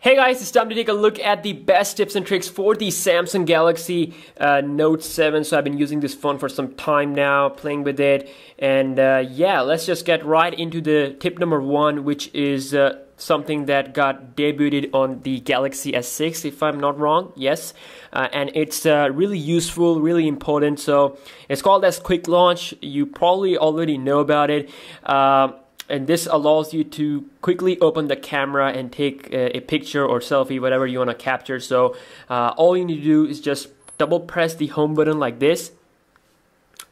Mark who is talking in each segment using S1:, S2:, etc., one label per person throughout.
S1: Hey guys, it's time to take a look at the best tips and tricks for the Samsung Galaxy Note 7. So I've been using this phone for some time now, playing with it. And yeah, let's just get right into the tip number one, which is something that got debuted on the Galaxy S6, if I'm not wrong. Yes. And it's really useful, really important. So it's called as Quick Launch. You probably already know about it. And this allows you to quickly open the camera and take a picture or selfie, whatever you want to capture. So all you need to do is just double press the home button like this,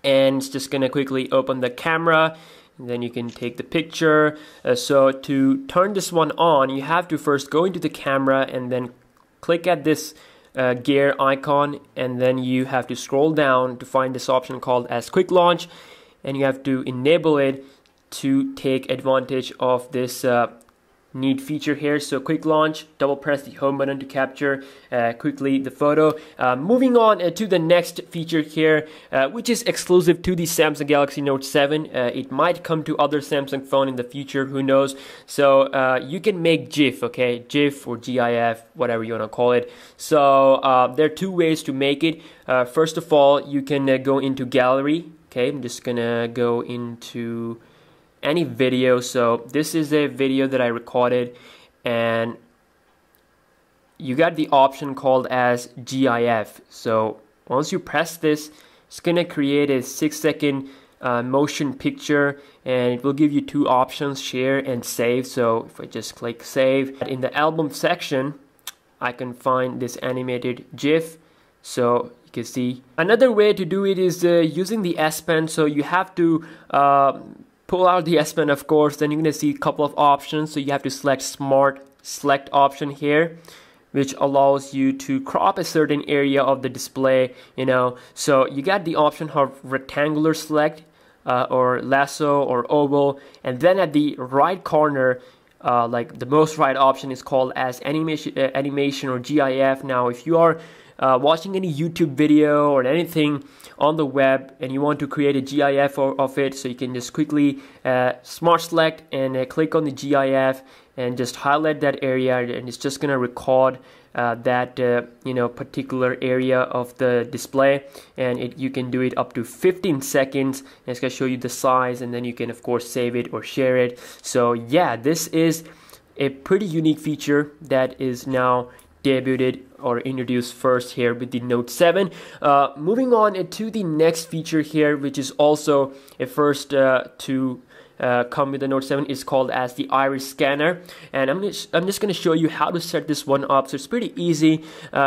S1: and it's just gonna quickly open the camera, and then you can take the picture. So to turn this one on, you have to first go into the camera and then click at this gear icon, and then you have to scroll down to find this option called as Quick Launch, and you have to enable it to take advantage of this neat feature here. So Quick Launch, double press the home button to capture quickly the photo. Moving on to the next feature here, which is exclusive to the Samsung Galaxy Note 7. It might come to other Samsung phone in the future, who knows. So you can make GIF, okay, GIF or GIF, whatever you want to call it. So there are two ways to make it. First of all, you can go into gallery. Okay, I'm just gonna go into any video. So this is a video that I recorded, and you got the option called as GIF. So once you press this, it's gonna create a 6-second motion picture, and it will give you two options, share and save. So if I just click save, in the album section I can find this animated GIF. So you can see another way to do it is using the S Pen. So you have to pull out the S Pen, of course, then you're going to see a couple of options. So you have to select Smart Select option here, which allows you to crop a certain area of the display, you know. So you got the option of rectangular select or lasso or oval, and then at the right corner, like the most right option is called as animation or GIF. Now if you are watching any YouTube video or anything on the web and you want to create a GIF of it, so you can just quickly smart select and click on the GIF and just highlight that area, and it's just gonna record that particular area of the display, and you can do it up to 15 seconds, and it's gonna show you the size, and then you can of course save it or share it. So yeah, this is a pretty unique feature that is now debuted or introduced first here with the Note 7. Moving on to the next feature here, which is also a first to come with the Note 7, is called as the iris scanner, and I'm just going to show you how to set this one up. So it's pretty easy.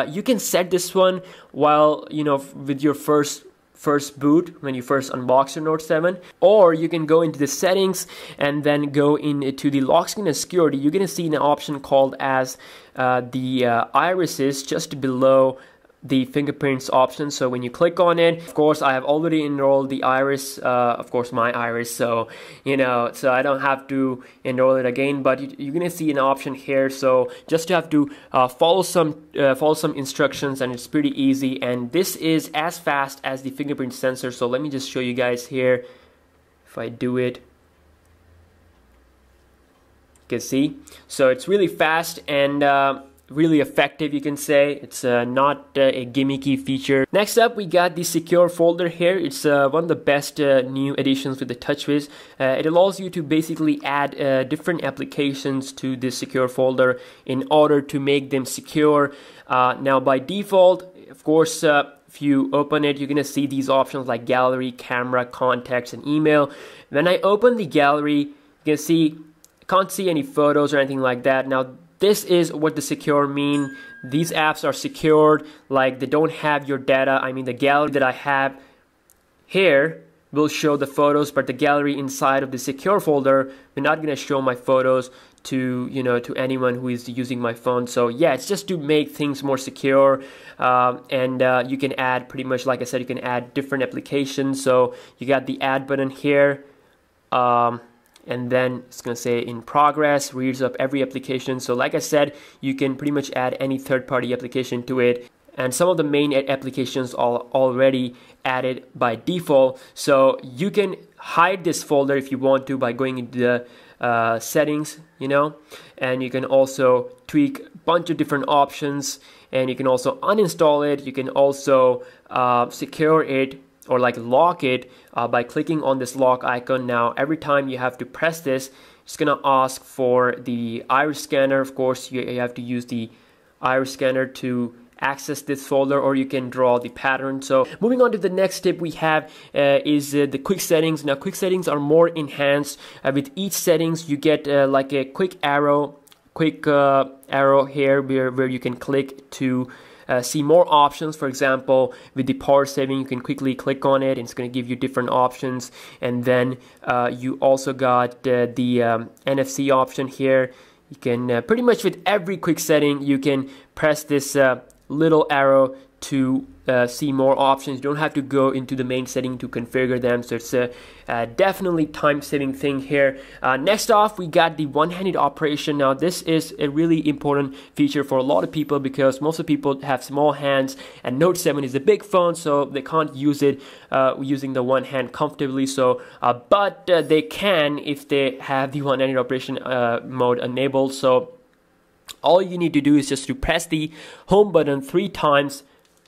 S1: You can set this one while with your first boot, when you first unbox your Note 7, or you can go into the settings and then go into the lock screen and security. You're gonna see an option called as the irises just below the fingerprints option. So when you click on it, of course I have already enrolled the iris, of course my iris, so so I don't have to enroll it again, but you're gonna see an option here. So just have to follow some instructions, and it's pretty easy, and this is as fast as the fingerprint sensor. So let me just show you guys here. If I do it, you can see, so it's really fast and really effective, you can say. It's not a gimmicky feature. Next up, we got the secure folder here. It's one of the best new additions with the TouchWiz. It allows you to basically add different applications to this secure folder in order to make them secure. Now by default, of course, if you open it, you're gonna see these options like gallery, camera, contacts, and email. When I open the gallery, you can see I can't see any photos or anything like that. Now this is what the secure mean. These apps are secured, like they don't have your data. I mean, the gallery that I have here will show the photos, but the gallery inside of the secure folder, we're not gonna show my photos to to anyone who is using my phone. So yeah, it's just to make things more secure, and you can add, pretty much like I said, you can add different applications. So you got the add button here, and then it's going to say in progress, reads up every application. So like I said, you can pretty much add any third-party application to it, and some of the main applications are already added by default. So you can hide this folder if you want to by going into the settings, and you can also tweak bunch of different options, and you can also uninstall it. You can also secure it or like lock it by clicking on this lock icon. Now every time you have to press this, it's gonna ask for the iris scanner. Of course, you have to use the iris scanner to access this folder, or you can draw the pattern. So moving on to the next tip we have is the quick settings. Now quick settings are more enhanced. With each settings you get like a quick arrow here where you can click to see more options. For example, with the power saving, you can quickly click on it and it's going to give you different options. And then you also got the NFC option here. You can pretty much with every quick setting you can press this little arrow to see more options. You don't have to go into the main setting to configure them, so it's a definitely time-saving thing here. Next off, we got the one-handed operation. Now this is a really important feature for a lot of people because most of the people have small hands, and Note 7 is a big phone, so they can't use it using the one hand comfortably. So but they can if they have the one-handed operation mode enabled. So all you need to do is just to press the home button 3 times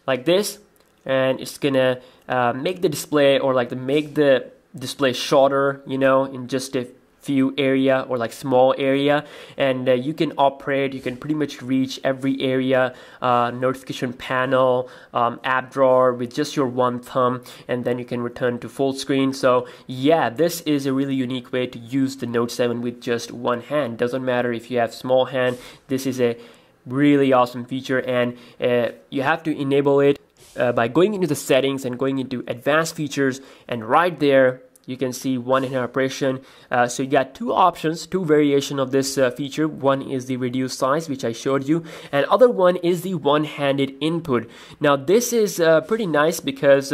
S1: like this, and it's gonna make the display, or like make the display shorter, you know, in just a few area, or like small area. And you can operate, you can pretty much reach every area, notification panel, app drawer with just your one thumb, and then you can return to full screen. So yeah, this is a really unique way to use the Note 7 with just one hand. Doesn't matter if you have small hand, this is a really awesome feature. And you have to enable it by going into the settings and going into advanced features, and right there you can see one-handed operation. So you got 2 options, 2 variations of this feature. One is the reduced size, which I showed you, and other one is the one-handed input. Now this is pretty nice because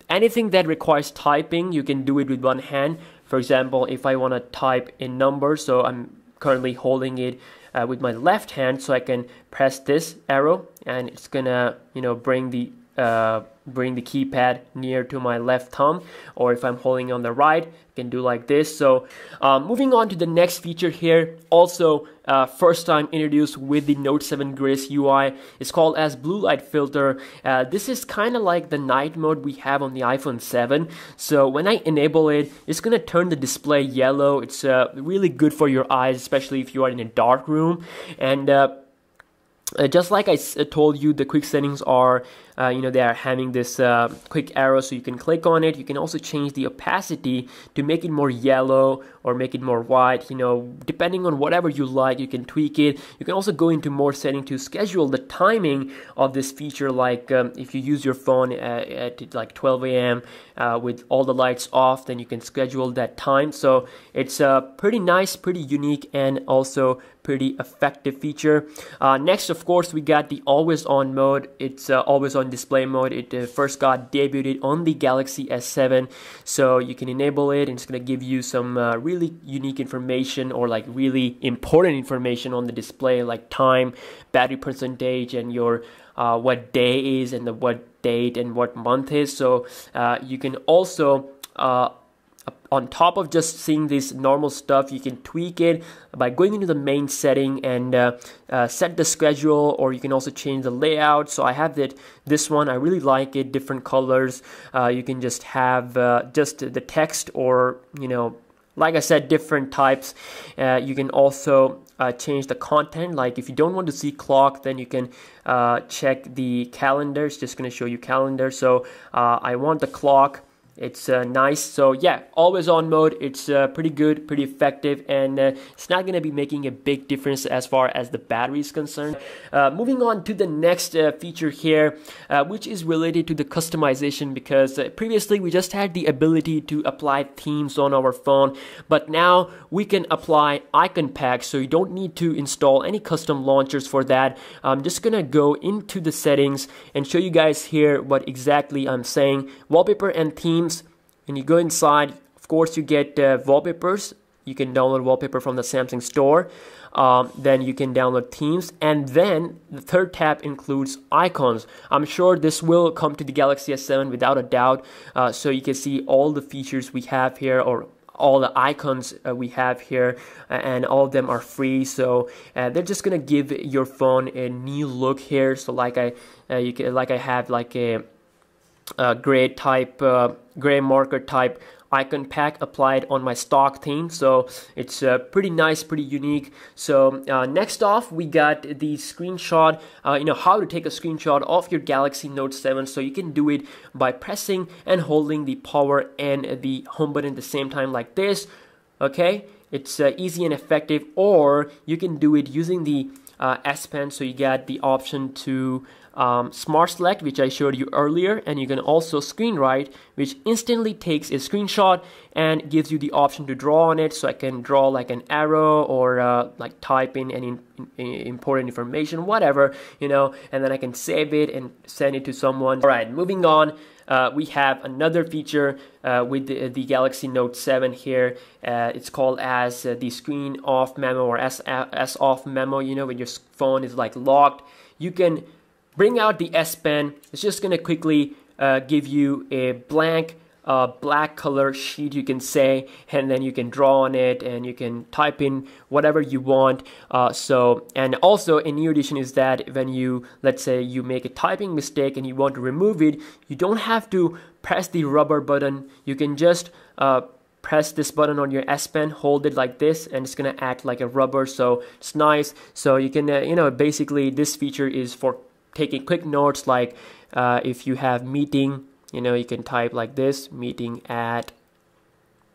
S1: anything that requires typing, you can do it with one hand. For example, if I want to type a number, so I'm currently holding it with my left hand, so I can press this arrow and it's gonna, you know, bring the keypad near to my left thumb. Or if I'm holding on the right, I can do like this. So moving on to the next feature here, also first time introduced with the Note 7 Grace UI. It's called as blue light filter. This is kind of like the night mode we have on the iPhone 7. So when I enable it, it's gonna turn the display yellow. It's really good for your eyes, especially if you are in a dark room. And just like I told you, the quick settings are, you know, they are having this quick arrow, so you can click on it. You can also change the opacity to make it more yellow or make it more white, you know, depending on whatever you like. You can tweak it. You can also go into more settings to schedule the timing of this feature, like if you use your phone at like 12 a.m. With all the lights off, then you can schedule that time. So it's pretty nice, pretty unique, and also pretty effective feature. Next, of course, we got the always on mode. It's always on display mode. It first got debuted on the Galaxy S7, so you can enable it, and it's going to give you some really unique information, or like really important information on the display, like time, battery percentage, and your what day is, and the what date and what month is. So you can also on top of just seeing this normal stuff, you can tweak it by going into the main setting and set the schedule, or you can also change the layout. So I have this one, I really like it, different colors. You can just have just the text, or, you know, like I said, different types. You can also change the content. Like if you don't want to see clock, then you can check the calendar. It's just going to show you calendar. So I want the clock. It's nice. So yeah, always on mode. It's pretty good, pretty effective, and it's not going to be making a big difference as far as the battery is concerned. Moving on to the next feature here, which is related to the customization, because previously we just had the ability to apply themes on our phone, but now we can apply icon packs, so you don't need to install any custom launchers for that. I'm just going to go into the settings and show you guys here what exactly I'm saying. Wallpaper and themes. And you go inside, of course you get wallpapers. You can download wallpaper from the Samsung store. Then you can download themes, and then the third tab includes icons. I'm sure this will come to the Galaxy S7 without a doubt. So you can see all the features we have here, or all the icons we have here, and all of them are free. So they're just gonna give your phone a new look here. So like I have like a gray marker type icon pack applied on my stock theme, so it's pretty nice, pretty unique. So next off, we got the screenshot, how to take a screenshot of your Galaxy Note 7. So you can do it by pressing and holding the power and the home button at the same time like this. Okay, it's easy and effective. Or you can do it using the S Pen. So you got the option to Smart Select, which I showed you earlier, and you can also screen write, which instantly takes a screenshot and gives you the option to draw on it. So I can draw like an arrow, or like type in any important information, whatever, and then I can save it and send it to someone. All right, moving on. We have another feature with the Galaxy Note 7 here. It's called as the screen off memo, or S off memo. When your phone is like locked, you can bring out the S Pen. It's just gonna quickly give you a blank black color sheet, you can say, and then you can draw on it and you can type in whatever you want. And also a new addition is that when let's say you make a typing mistake and you want to remove it, you don't have to press the rubber button. You can just press this button on your S Pen, hold it like this, and it's gonna act like a rubber. So it's nice. So you can basically this feature is for taking quick notes, like if you have meeting, you can type like this, meeting at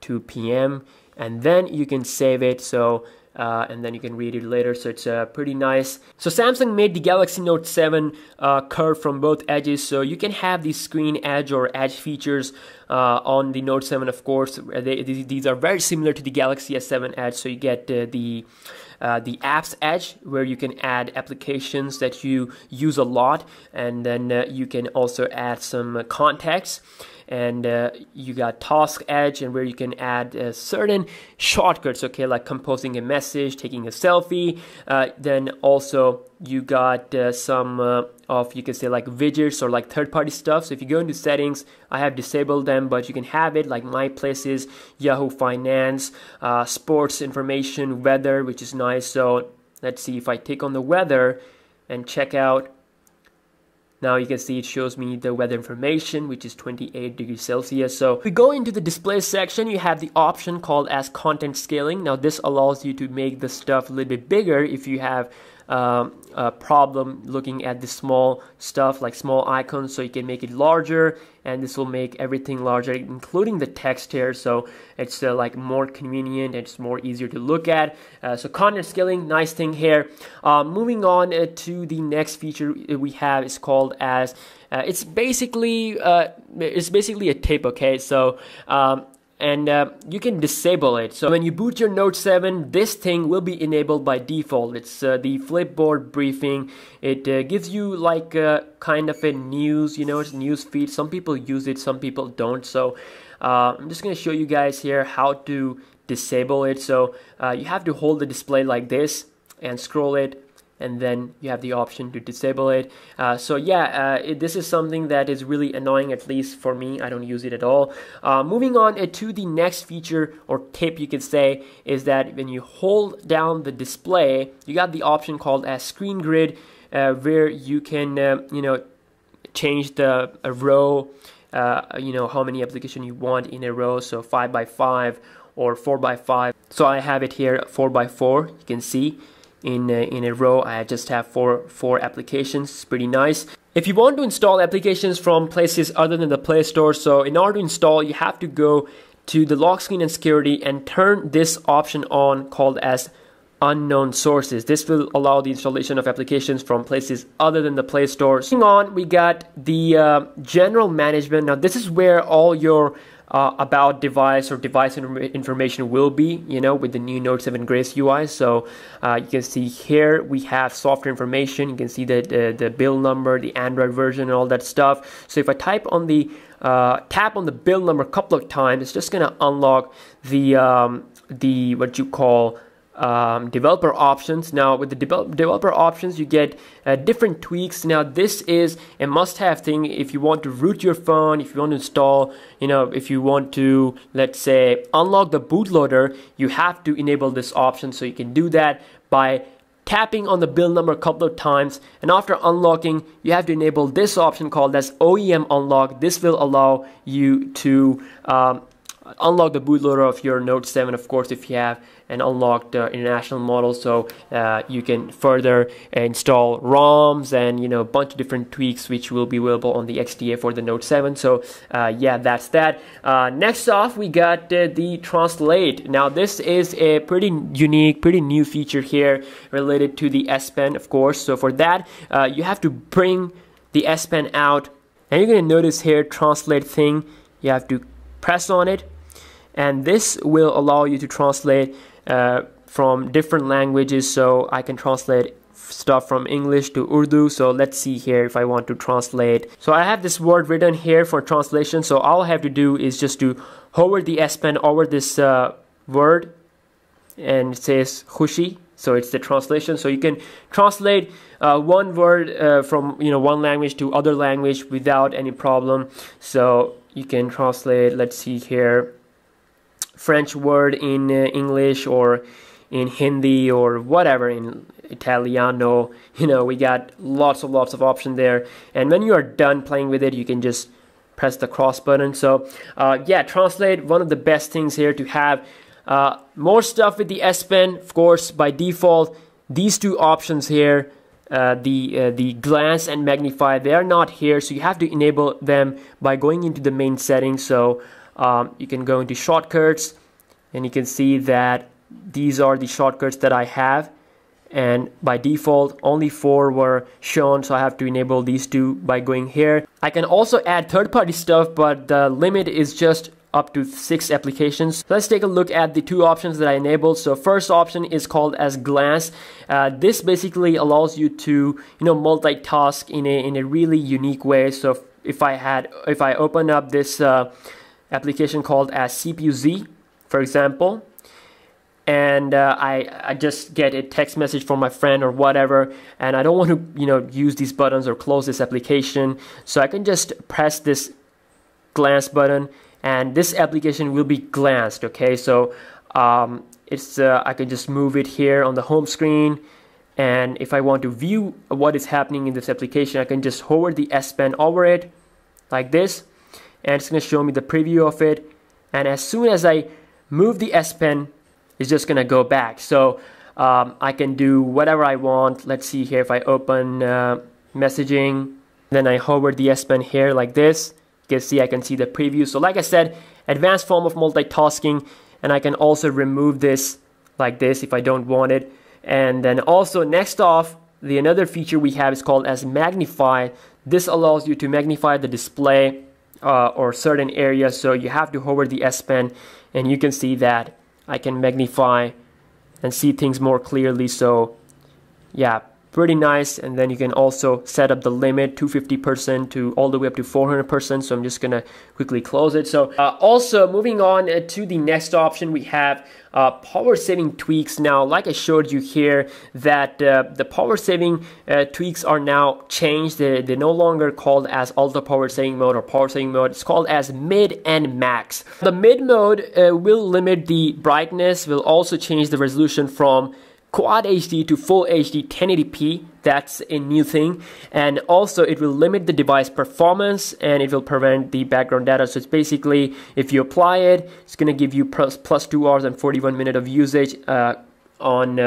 S1: 2 p.m. and then you can save it. So and then you can read it later. So it's pretty nice. So Samsung made the Galaxy Note 7 curved from both edges, so you can have the screen edge or edge features on the Note 7. Of course, these are very similar to the Galaxy S7 Edge. So you get the apps edge, where you can add applications that you use a lot, and then you can also add some contacts. And you got task edge, and where you can add certain shortcuts, okay, like composing a message, taking a selfie. Then also you got some you can say like widgets or like third-party stuff. So if you go into settings, I have disabled them, but you can have it like My Places, Yahoo Finance, sports information, weather, which is nice. So let's see if I click on the weather and check out. Now you can see it shows me the weather information, which is 28 degrees Celsius. So if we go into the display section, you have the option called as content scaling. Now this allows you to make the stuff a little bit bigger if you have a problem looking at the small stuff, like small icons. So you can make it larger, and this will make everything larger, including the text here. So it's like more convenient, and it's more easier to look at. So content scaling, nice thing here. Moving on to the next feature we have is called as it's basically a tip, okay? So you can disable it. So when you boot your Note 7, this thing will be enabled by default. It's the Flipboard briefing. It gives you like kind of a news, it's news feed. Some people use it, some people don't. So I'm just going to show you guys here how to disable it. So you have to hold the display like this and scroll it, and then you have the option to disable it. This is something that is really annoying, at least for me. I don't use it at all. Moving on to the next feature or tip, you could say, is that when you hold down the display, you got the option called as screen grid, where you can change the row, how many applications you want in a row, so 5 by 5 or 4 by 5. So I have it here 4 by 4. You can see in a row I just have four applications. It's pretty nice. If you want to install applications from places other than the Play Store, so in order to install, you have to go to the lock screen and security and turn this option on called as unknown sources. This will allow the installation of applications from places other than the Play Store. Moving on, we got the general management. Now this is where all your about device or device information will be, with the new Note 7 Grace UI. So you can see here we have software information. You can see the build number, the Android version, and all that stuff. So if I type on the tap on the build number a couple of times, it's just gonna unlock the what you call developer options. Now with the developer options, you get different tweaks. Now this is a must-have thing if you want to root your phone, if you want to install, if you want to, let's say, unlock the bootloader, you have to enable this option. So you can do that by tapping on the build number a couple of times, and after unlocking, you have to enable this option called as OEM unlock. This will allow you to unlock the bootloader of your Note 7, of course, if you have an unlocked international model. So you can further install ROMs and a bunch of different tweaks which will be available on the XDA for the Note 7. So yeah, that's that. Next off, we got the translate. Now this is a pretty unique, pretty new feature here related to the S Pen, of course. So for that, you have to bring the S Pen out, and you're going to notice here translate thing. You have to press on it, and this will allow you to translate from different languages. So I can translate stuff from English to Urdu. So let's see here if I want to translate. So I have this word written here for translation. So all I have to do is just to hover the S Pen over this word, and it says Khushi. So it's the translation. So you can translate one word from one language to other language without any problem. So you can translate, let's see here, French word in English, or in Hindi, or whatever, in Italiano. We got lots of options there. And when you are done playing with it, you can just press the cross button. So yeah, translate, one of the best things here to have. More stuff with the S Pen, of course, by default, these two options here, the glance and magnify, they are not here, so you have to enable them by going into the main settings. So you can go into shortcuts, and you can see that these are the shortcuts that I have, and by default only 4 were shown, so I have to enable these 2 by going here. I can also add third-party stuff, but the limit is just up to 6 applications. So let's take a look at the 2 options that I enabled. So first option is called as glance. This basically allows you to multitask in a really unique way. So if I open up this application called as CPU-Z, for example, and I just get a text message from my friend or whatever, and I don't want to use these buttons or close this application, so I can just press this glance button, and this application will be glanced. Okay, so I can just move it here on the home screen, and if I want to view what is happening in this application, I can just hover the S Pen over it like this, and it's going to show me the preview of it. And as soon as I move the S Pen, it's just going to go back. So I can do whatever I want. Let's see here, if I open messaging, then I hover the S Pen here like this, you can see I can see the preview. So like I said, advanced form of multitasking, and I can also remove this like this if I don't want it. And then also next off, another feature we have is called as magnify. This allows you to magnify the display or certain areas. So you have to hover the S Pen, and you can see that I can magnify and see things more clearly. So yeah, pretty nice. And then you can also set up the limit 250% to all the way up to 400%. So I'm just gonna quickly close it. So also moving on to the next option, we have power saving tweaks. Now, like I showed you here, that the power saving tweaks are now changed. They're no longer called as ultra power saving mode or power saving mode. It's called as mid and max. The mid mode will limit the brightness, will also change the resolution from Quad HD to Full HD 1080p. That's a new thing. And also it will limit the device performance, and it will prevent the background data. So it's basically, if you apply it, it's going to give you plus 2 hours and 41 minutes of usage on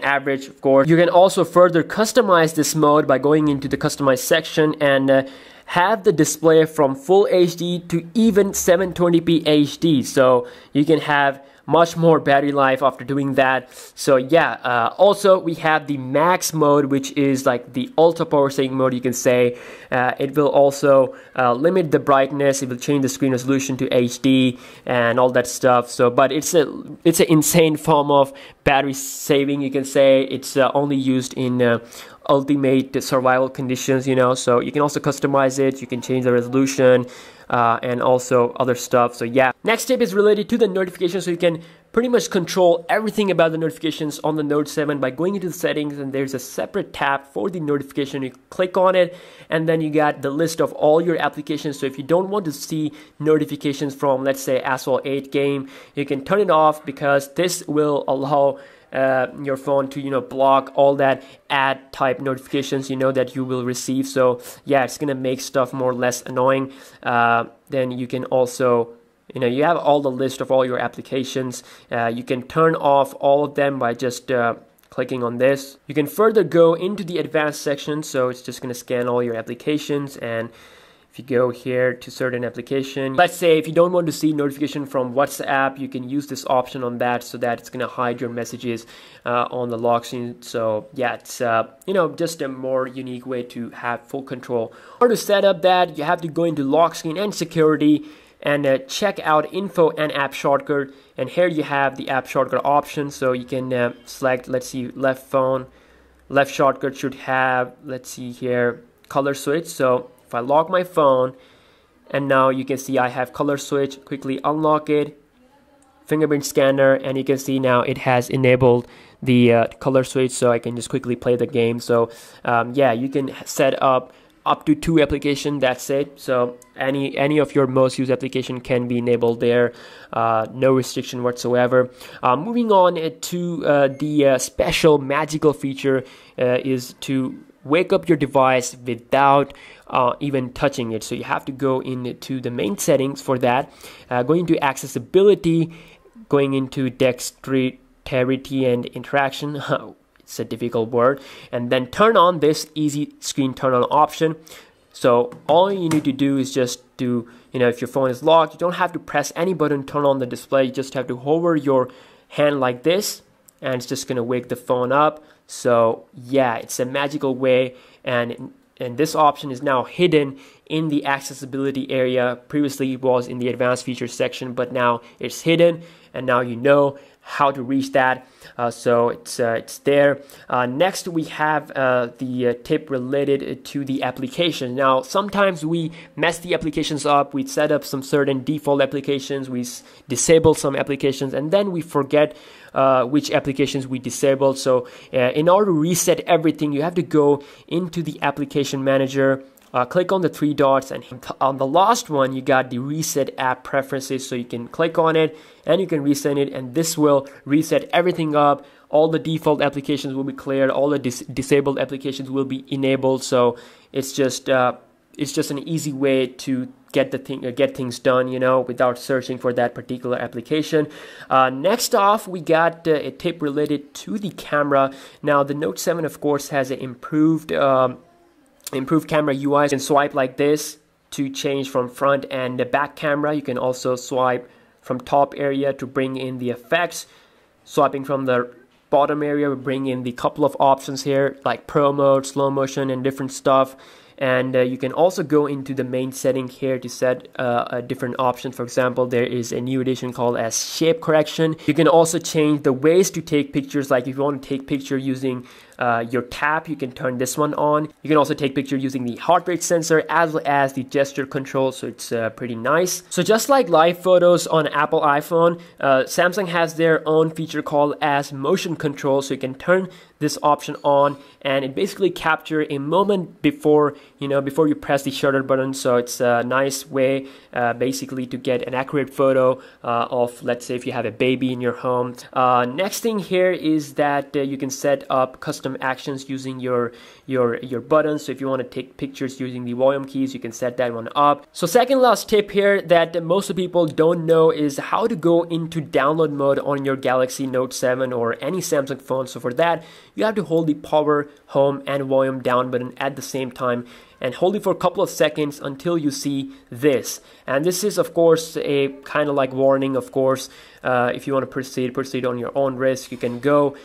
S1: average, of course. You can also further customize this mode by going into the customize section and have the display from Full HD to even 720p HD. So you can have much more battery life after doing that. So yeah, also we have the max mode, which is like the ultra power saving mode, you can say. It will also limit the brightness, it will change the screen resolution to HD and all that stuff. So but it's an insane form of battery saving, you can say. It's only used in ultimate survival conditions, so you can also customize it, you can change the resolution and also other stuff. So yeah, next tip is related to the notifications. So you can pretty much control everything about the notifications on the Note 7 by going into the settings, and there's a separate tab for the notification. You click on it, and then you got the list of all your applications. So if you don't want to see notifications from, let's say, Asphalt 8 game, you can turn it off, because this will allow your phone to block all that ad type notifications that you will receive. So yeah, it's gonna make stuff more or less annoying. Then you can also you have all the list of all your applications. You can turn off all of them by just clicking on this. You can further go into the advanced section, so it's just gonna scan all your applications. And if you go here to certain application, let's say if you don't want to see notification from WhatsApp, you can use this option on that, so that it's gonna hide your messages on the lock screen. So yeah, it's just a more unique way to have full control. In order to set up that, you have to go into lock screen and security, and check out info and app shortcut. And here you have the app shortcut option, so you can select, let's see, left phone. Left shortcut should have, let's see here, color switch. So if I lock my phone, and now you can see I have color switch, quickly unlock it, fingerprint scanner, and you can see now it has enabled the color switch, so I can just quickly play the game. So yeah, you can set up to 2 applications, that's it. So any of your most used application can be enabled there, no restriction whatsoever. Moving on to the special magical feature is to wake up your device without even touching it. So you have to go into the main settings for that, going into accessibility, going into dexterity and interaction. It's a difficult word. And then turn on this easy screen turn on option. So all you need to do is just to, if your phone is locked, you don't have to press any button to turn on the display. You just have to hover your hand like this, and it's just going to wake the phone up. So yeah, it's a magical way, and this option is now hidden in the accessibility area. Previously it was in the advanced features section, but now it's hidden, and now you know how to reach that. So it's there. Next we have the tip related to the application. Now sometimes we mess the applications up. We set up some certain default applications, we disable some applications, and then we forget which applications we disabled. So in order to reset everything, you have to go into the application manager, click on the 3 dots, and on the last one you got the reset app preferences. So you can click on it and you can reset it, and this will reset everything up. All the default applications will be cleared, all the disabled applications will be enabled. So it's just an easy way to get things done, without searching for that particular application. Next off, we got a tip related to the camera. Now the Note 7 of course has an improved camera UI. You can swipe like this to change from front and the back camera. You can also swipe from top area to bring in the effects. Swiping from the bottom area will bring in the couple of options here, like pro mode, slow motion, and different stuff. And you can also go into the main setting here to set a different option. For example, there is a new addition called as shape correction. You can also change the ways to take pictures. Like if you want to take picture using your tap, you can turn this one on. You can also take picture using the heart rate sensor as well as the gesture control. So it's pretty nice. So just like live photos on Apple iPhone, Samsung has their own feature called as motion control. So you can turn this option on, and it basically captures a moment before you press the shutter button. So it's a nice way basically to get an accurate photo of, let's say, if you have a baby in your home. Next thing here is that you can set up custom actions using your buttons. So if you want to take pictures using the volume keys, you can set that one up. So second last tip here that most of people don't know is how to go into download mode on your Galaxy Note 7 or any Samsung phone. So for that, you have to hold the power, home, and volume down button at the same time, and hold it for a couple of seconds until you see this. And this is of course a kind of like warning. Of course, if you want to proceed on your own risk. You can go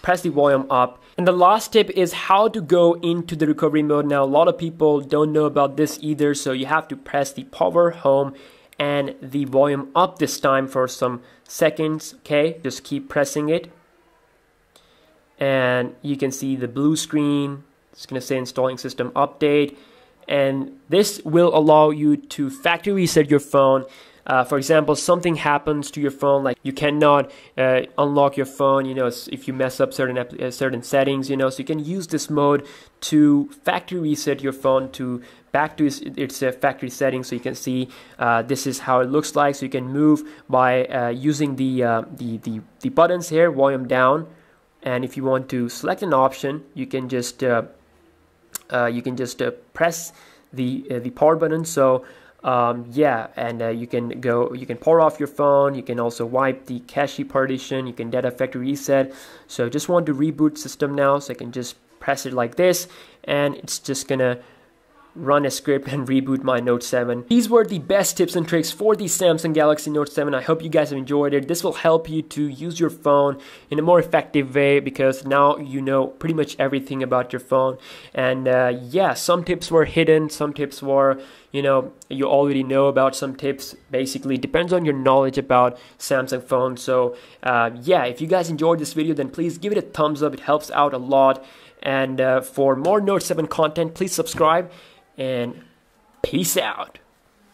S1: press the volume up. And the last tip is how to go into the recovery mode. Now a lot of people don't know about this either, so you have to press the power, home, and the volume up this time for some seconds. Okay, just keep pressing it, and you can see the blue screen. It's going to say installing system update, and this will allow you to factory reset your phone. For example, something happens to your phone, like you cannot unlock your phone, you know, if you mess up certain settings, you know, so you can use this mode to factory reset your phone to back to its factory settings. So you can see this is how it looks like. So you can move by using the buttons here, volume down, and if you want to select an option, you can just press the power button. So yeah, and you can power off your phone. You can also wipe the cache partition. You can data factory reset. So just want to reboot system now, so I can just press it like this, and it's just gonna run a script and reboot my Note 7. These were the best tips and tricks for the Samsung Galaxy Note 7. I hope you guys have enjoyed it. This will help you to use your phone in a more effective way, because now you know pretty much everything about your phone. And yeah, some tips were hidden, some tips were, you know, you already know about. Some tips basically depends on your knowledge about Samsung phones. So yeah, if you guys enjoyed this video, then please give it a thumbs up. It helps out a lot. And for more Note 7 content, please subscribe, and peace out.